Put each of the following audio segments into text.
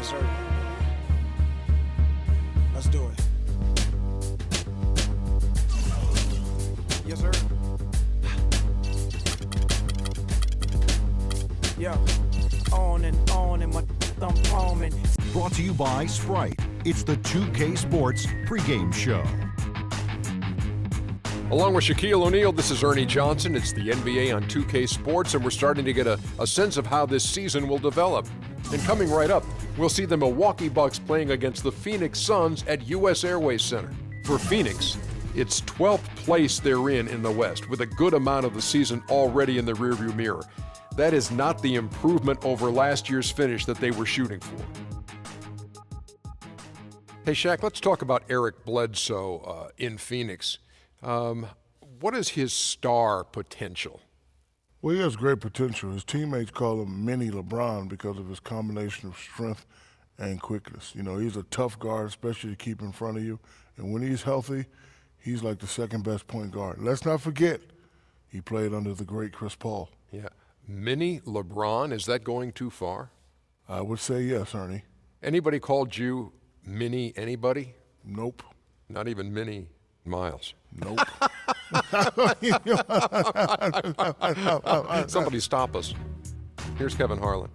Yes, sir. Let's do it. Yes, sir. Yeah. On and my thumb palming. Brought to you by Sprite. It's the 2K Sports pregame show. Along with Shaquille O'Neal, this is Ernie Johnson. It's the NBA on 2K Sports, and we're starting to get a sense of how this season will develop. And coming right up, we'll see the Milwaukee Bucks playing against the Phoenix Suns at U.S. Airways Center. For Phoenix, it's 12th place they're in the West, with a good amount of the season already in the rearview mirror. That is not the improvement over last year's finish that they were shooting for. Hey, Shaq, let's talk about Eric Bledsoe in Phoenix. What is his star potential? Well, he has great potential. His teammates call him Mini LeBron because of his combination of strength and quickness. You know, he's a tough guard, especially to keep in front of you. And when he's healthy, he's like the second best point guard. Let's not forget, he played under the great Chris Paul. Yeah. Mini LeBron, is that going too far? I would say yes, Ernie. Anybody called you Mini anybody? Nope. Not even Mini Miles? Nope. Somebody stop us. Here's Kevin Harlan.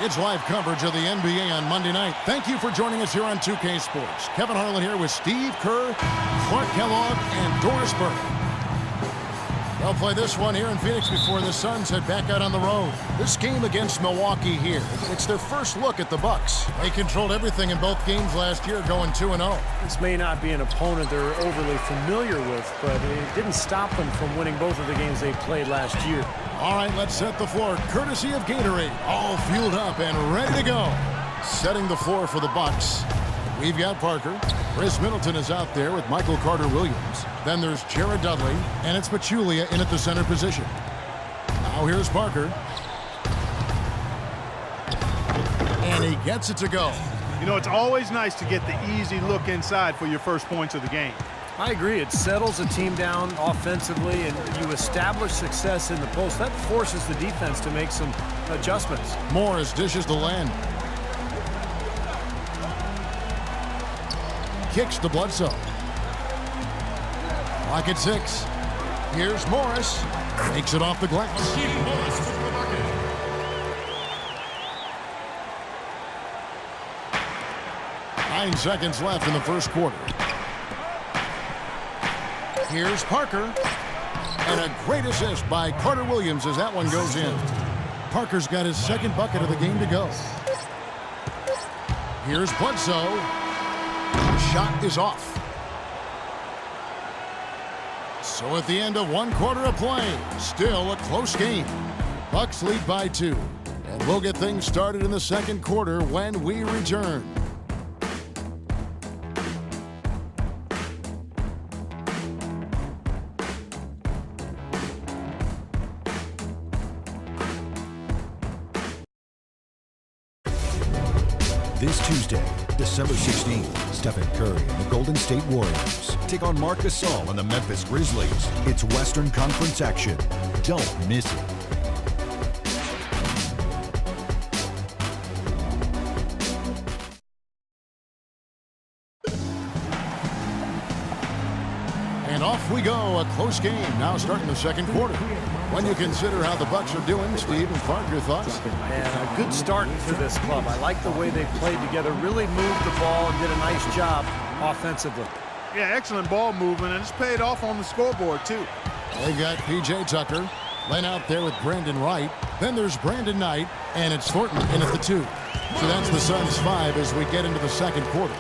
It's live coverage of the NBA on Monday night. Thank you for joining us here on 2K Sports. Kevin Harlan here with Steve Kerr, Clark Kellogg, and Doris Burke. They'll play this one here in Phoenix before the Suns head back out on the road. This game against Milwaukee here, it's their first look at the Bucks. They controlled everything in both games last year, going 2-0. This may not be an opponent they're overly familiar with, but it didn't stop them from winning both of the games they played last year. All right, let's set the floor, courtesy of Gatorade. All fueled up and ready to go. Setting the floor for the Bucks. We've got Parker. Chris Middleton is out there with Michael Carter-Williams. Then there's Jared Dudley, and it's Pachulia in at the center position. Now here's Parker. And he gets it to go. You know, it's always nice to get the easy look inside for your first points of the game. I agree. It settles a team down offensively, and you establish success in the post. That forces the defense to make some adjustments. Morris dishes to Len. Kicks to Bledsoe. Lock at 6. Here's Morris. Takes it off the glass. 9 seconds left in the first quarter. Here's Parker. And a great assist by Carter-Williams as that one goes in. Parker's got his second bucket of the game to go. Here's Bledsoe. Shot is off. So at the end of 1 quarter of play, still a close game. Bucks lead by 2. And we'll get things started in the second quarter when we return. This Tuesday, December 16th, Stephen Curry and the Golden State Warriors take on Marc Gasol and the Memphis Grizzlies. It's Western Conference action. Don't miss it. And off we go, a close game now starting the second quarter. When you consider how the Bucks are doing, Steve and Clark, your thoughts? And a good start for this club. I like the way they played together, really moved the ball and did a nice job offensively. Yeah, excellent ball movement, and it's paid off on the scoreboard, too. They got P.J. Tucker. Len out there with Brandon Wright. Then there's Brandon Knight, and it's Thornton in at the 2. So that's the Suns' 5 as we get into the second quarter.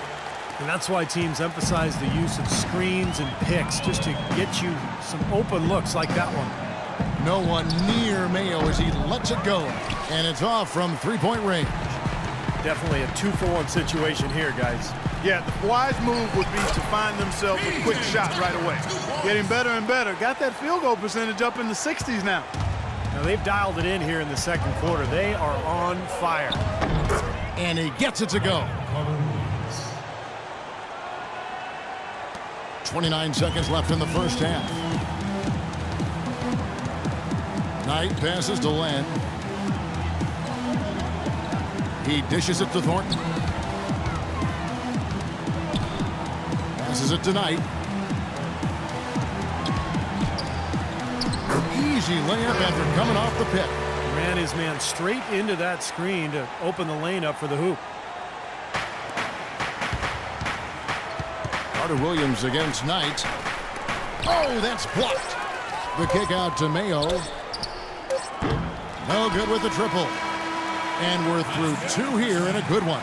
And that's why teams emphasize the use of screens and picks just to get you some open looks like that one. No one near Mayo as he lets it go. And it's off from three-point range. Definitely a 2-for-1 situation here, guys. Yeah, the wise move would be to find themselves a quick shot right away. Getting better and better. Got that field goal percentage up in the 60s now. Now they've dialed it in here in the second quarter. They are on fire. And he gets it to go. 29 seconds left in the first half. Knight passes to Len. He dishes it to Thornton. Passes it to Knight. Easy layup after coming off the pick. Ran his man straight into that screen to open the lane up for the hoop. Carter Williams against Knight. Oh, that's blocked. The kick out to Mayo. No good with the triple. And we're through two here in a good one.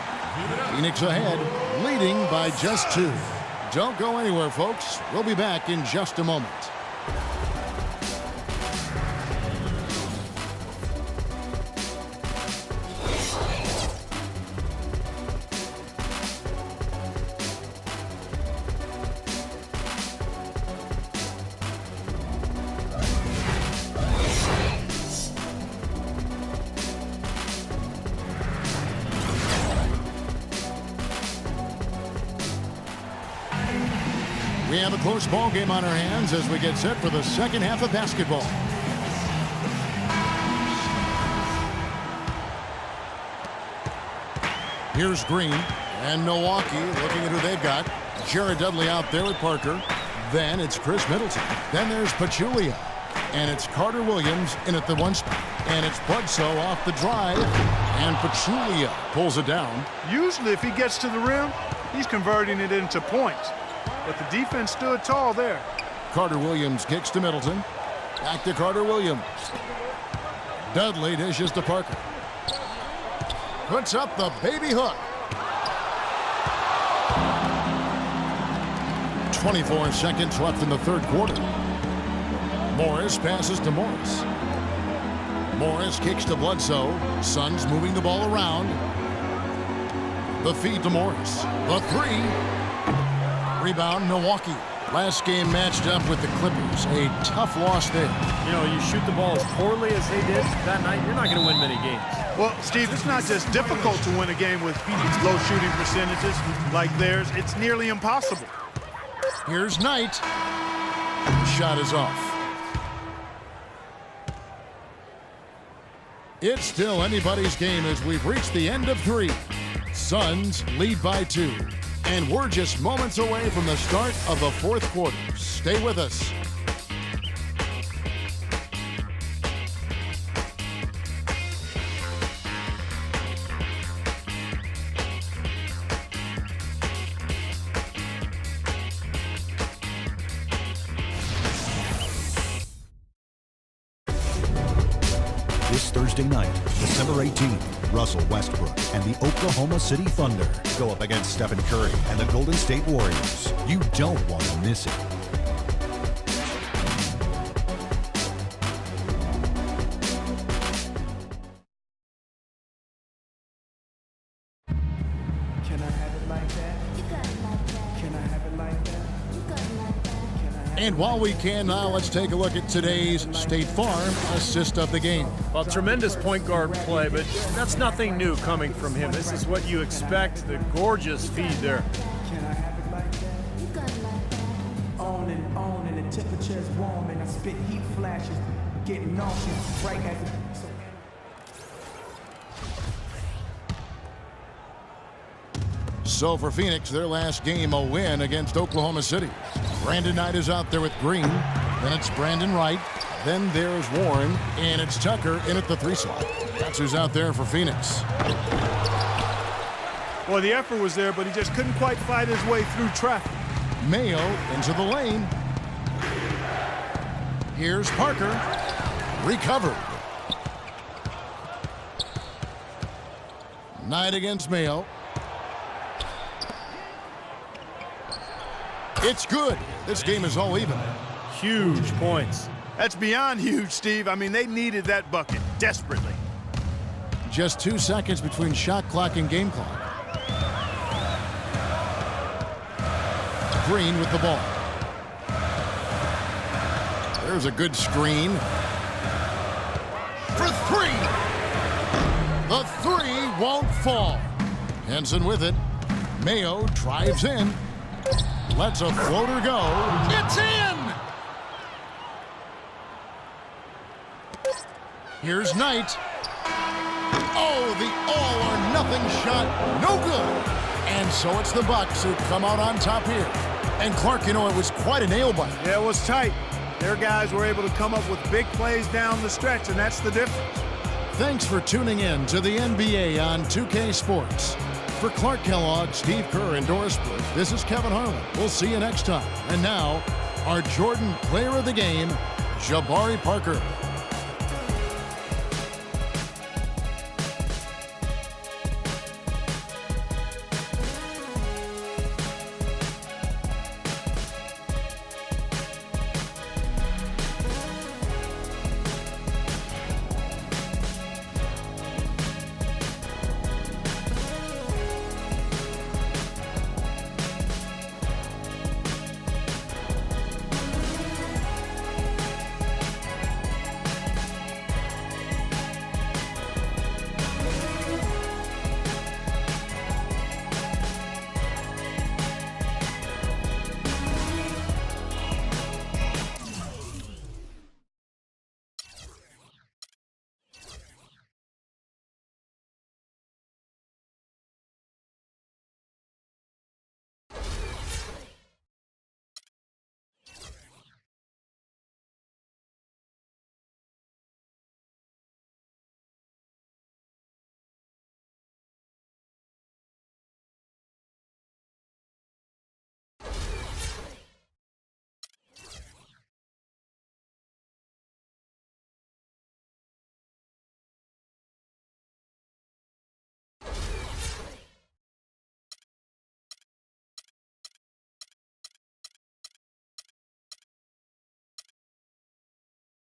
Phoenix ahead, leading by just 2. Don't go anywhere, folks. We'll be back in just a moment. We have a close ball game on our hands as we get set for the second half of basketball. Here's Green and Milwaukee looking at who they've got. Jared Dudley out there with Parker. Then it's Chris Middleton. Then there's Pachulia. And it's Carter Williams in at the 1 spot. And it's Bledsoe off the drive. And Pachulia pulls it down. Usually if he gets to the rim, he's converting it into points. But the defense stood tall there. Carter Williams kicks to Middleton. Back to Carter Williams. Dudley dishes to Parker. Puts up the baby hook. 24 seconds left in the third quarter. Morris passes to Morris. Morris kicks to Bledsoe. Suns moving the ball around. The feed to Morris. The 3. Rebound, Milwaukee. Last game matched up with the Clippers. A tough loss there. You know, you shoot the ball as poorly as they did that night, you're not going to win many games. Well, Steve, it's not just difficult to win a game with low shooting percentages like theirs. It's nearly impossible. Here's Knight. Shot is off. It's still anybody's game as we've reached the end of 3. Suns lead by 2. And we're just moments away from the start of the fourth quarter. Stay with us. This Thursday night, December 18th, Russell Westbrook and the Oklahoma City Thunder go up against Stephen Curry and the Golden State Warriors. You don't want to miss it. Can I have it like that? Can I have it like that? And while we can now, let's take a look at today's State Farm assist of the game. Well, tremendous point guard play, but that's nothing new coming from him. This is what you expect, the gorgeous feed there. Can I have it like that? On, and the temperature is warm, and I spit heat flashes, getting nauseous, right as it. So for Phoenix, their last game, a win against Oklahoma City. Brandon Knight is out there with Green. Then it's Brandon Wright. Then there's Warren. And it's Tucker in at the 3 slot. That's who's out there for Phoenix. Well, the effort was there, but he just couldn't quite fight his way through traffic. Mayo into the lane. Here's Parker. Recovered. Knight against Mayo. It's good. This game is all even. Huge points. That's beyond huge, Steve. I mean, they needed that bucket desperately. Just 2 seconds between shot clock and game clock. Green with the ball. There's a good screen. For three! The three won't fall. Henson with it. Mayo drives in. Lets a floater go. It's in! Here's Knight. Oh, the all-or-nothing shot. No good. And so it's the Bucks who come out on top here. And Clark, you know, it was quite a nail-biter. Yeah, it was tight. Their guys were able to come up with big plays down the stretch, and that's the difference. Thanks for tuning in to the NBA on 2K Sports. For Clark Kellogg, Steve Kerr, and Doris Burke, this is Kevin Harlan. We'll see you next time. And now, our Jordan Player of the Game, Jabari Parker.